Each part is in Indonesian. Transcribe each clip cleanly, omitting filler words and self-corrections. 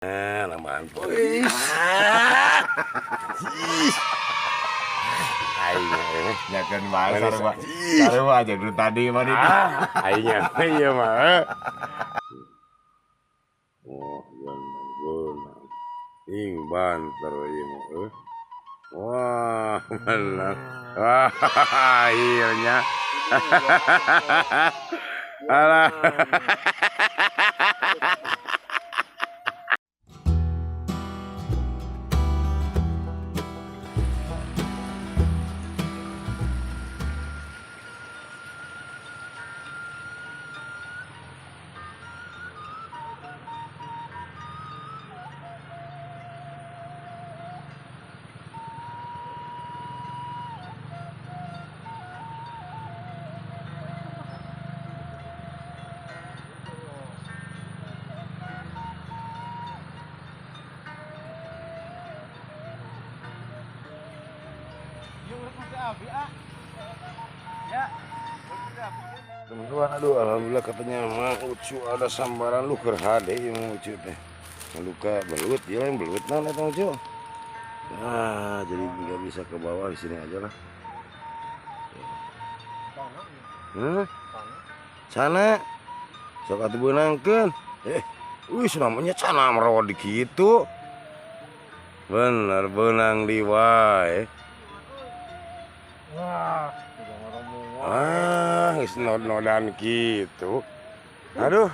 Nambahan po. Nyakeun bae sarua aja dulu tadi mah di. Aingnya iya mah. Oh, benar. Ing banter ieu mah. Wah, benar. Wah, iya nya. Alah. Teman-teman, aduh, alhamdulillah katanya Mang Ucu ada sambaran lu keur hade ieu Mang Ucu teh. Luka belut, ya yang belut naon eta Ucu. Nah, jadi nggak bisa ke bawah, di sini aja lah. Sana. Sok atuh beunangkeun. Wis namanya cana merodi kitu. Bener benang di wae. Geus nod-nodan kitu. Aduh.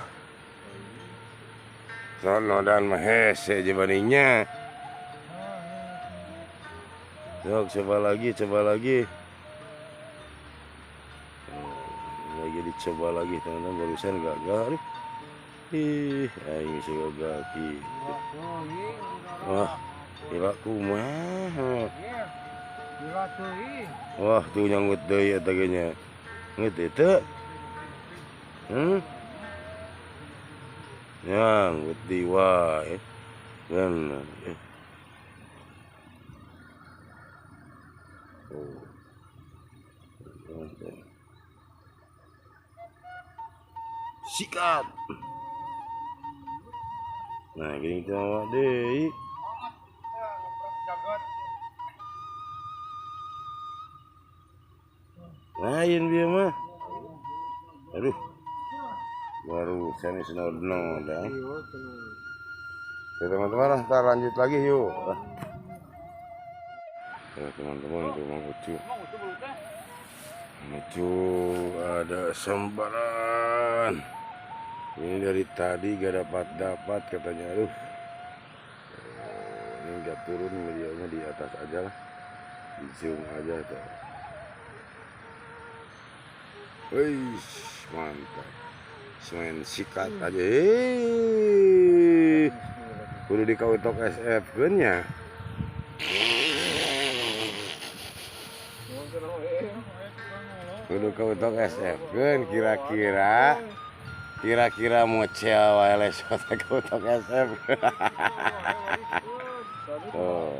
Nod-nodan mah hese aja baninya. Sok coba lagi. Lagi dicoba lagi teman-teman, barusan gagal. Aduh. Aing geus gagal kitu. Wah, kira kumaha. Wah, tuh nyanggut deui eta ge nya. Ngeut teu? Nyanggut di wae. Bener. Sikat. Nah, gini kita awak deui. Lain dia mah. Aduh. Baru sini senod-nodan. Oke teman-teman, kita lanjut lagi yuk. Teman-teman, tuh Mang Ucu. Ucu ada sambaran. Ini dari tadi gak dapat katanya. Aduh. Ini gak turun, medianya di atas aja lah. Di zoom aja tuh. Wih, mantap. Semen sikat aja. Kudu dikautok SF kan ya. Kudu kautok SF kan kira-kira mocel wae lesot kautok SF. Oh.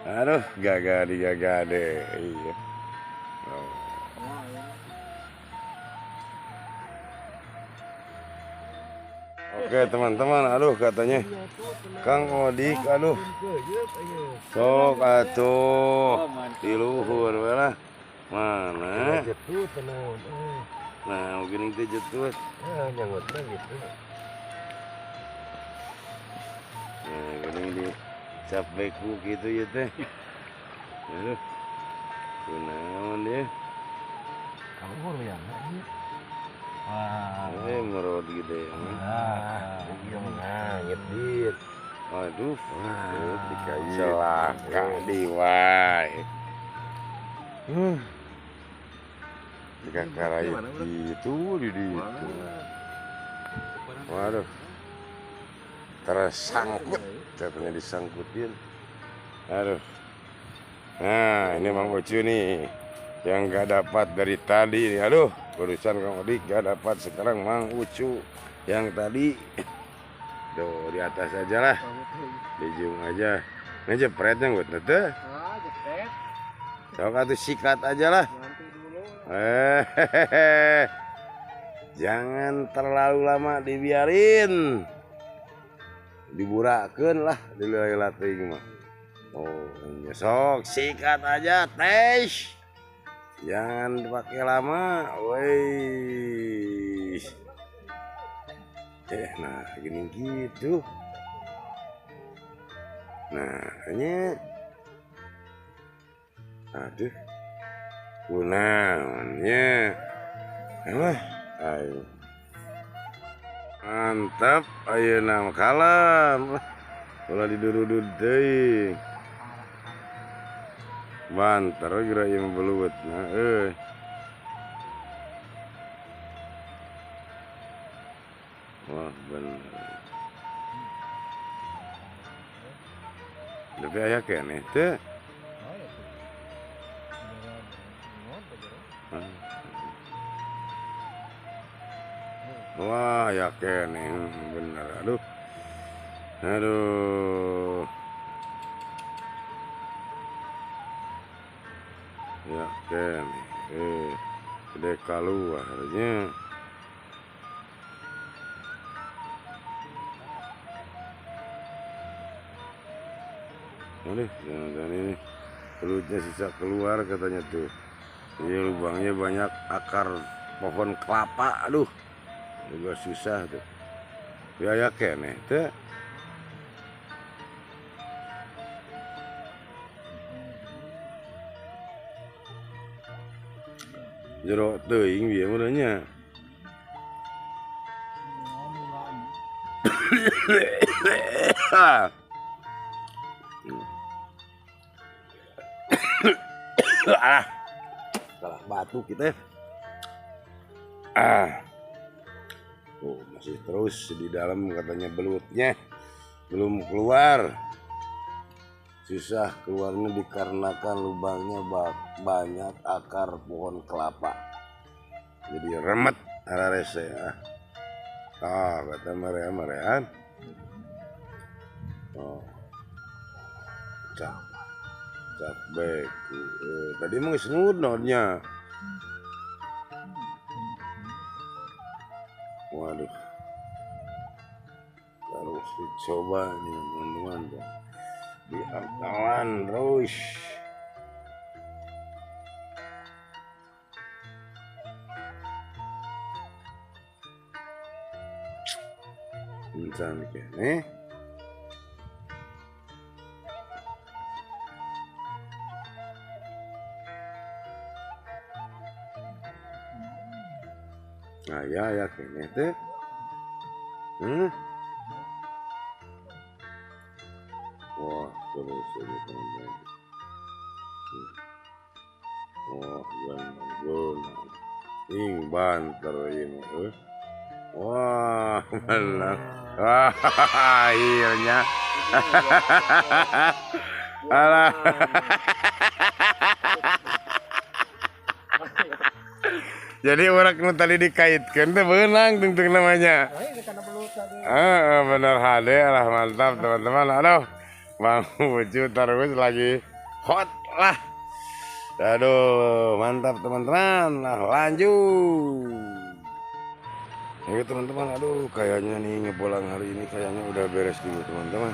Aduh, gagade. Iya. Oh. Oke teman-teman, aduh katanya Kang Odik, aduh sok atuh di luhur lah mana. Nah mungkin itu jetut. Nah gini di cap beku gitu ya teh. Aduh, kunaon dia? Kamu ya. Wah, merod gede. Iya ngangit dit. Aduh, dikayu celaka di wae. Dikakarai itu di ditu. Waduh. Tersangkut, katanya disangkutin. Aduh. Nah, ini Mang Ucu nih yang gak dapat dari tadi nih. Aduh, barusan Kang Odik gak dapat, sekarang Mang Ucu yang tadi. Tuh di atas aja lah, di zoom aja. Ngejepretnya buat nete. Sok atuh sikat aja lah. Jangan terlalu lama dibiarin. diburakeun lah di leulah teuing mah. Oh, sok sikat aja tes. Jangan dipakai lama. Woi. Nah gini gitu. Nah hanya aduh kunaonnya apa ayo mantap ayeuna kalam ulah didurudud teuing banter geura ieu beluet nah wah bener tapi aya keneh teh. Wah ya keneh bener aduh ya keneh gede kaluarnya aduh jangan ini pelutnya sisa keluar katanya tuh. Iya lubangnya banyak akar pohon kelapa, aduh juga susah tuh. Biaya keneh teh. Jero teuing bieu meureunnya. Ah. Kalah batuk kita. Oh, masih terus di dalam katanya belutnya belum keluar. Susah keluarnya dikarenakan lubangnya banyak akar pohon kelapa. Jadi remet ararese kata marean. Oh. Capek. Tadi mau semut nodnya. Waduh. Harus dicoba nih teman-teman. Diakalan terus. Misalnya nih. Nah ya kayaknya teh. Wah terus ini teman-teman. Wah guna. Ing banter ini. Wah benar. Wah akhirnya. Alah. Jadi orang nu tadi dikaitkan teh beunang tungtung namanya. Bener HD lah mantap teman-teman. Aduh, Bang Ucu terus lagi hot lah. Aduh, mantap teman-teman. Nah, lanjut. Ya teman-teman, aduh kayaknya nih ngebolang hari ini kayaknya udah beres dulu teman-teman.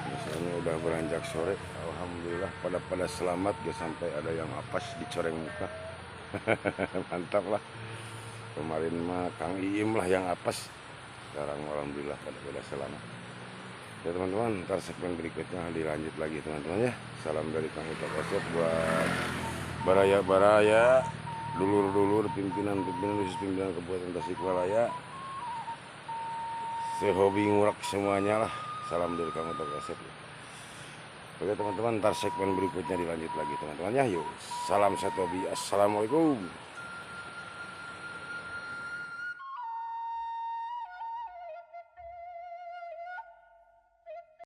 Misalnya udah beranjak sore. Alhamdulillah pada selamat gak sampai ada yang apes dicoreng muka. Mantap lah. Kemarin mah Kang Iim lah yang apes. Sekarang alhamdulillah pada selamat. Ya teman-teman, ntar segmen berikutnya dilanjut lagi teman-teman ya. Salam dari Kang Ucap Asep buat baraya-baraya, dulur-dulur, pimpinan khusus pimpinan Kabupaten Tasikmalaya. Sehobi ngurak semuanya lah. Salam dari Kang Ucap Asep. Oke teman-teman, ntar segmen berikutnya dilanjut lagi teman-teman ya. Yuk, salam satu hobi. Assalamualaikum.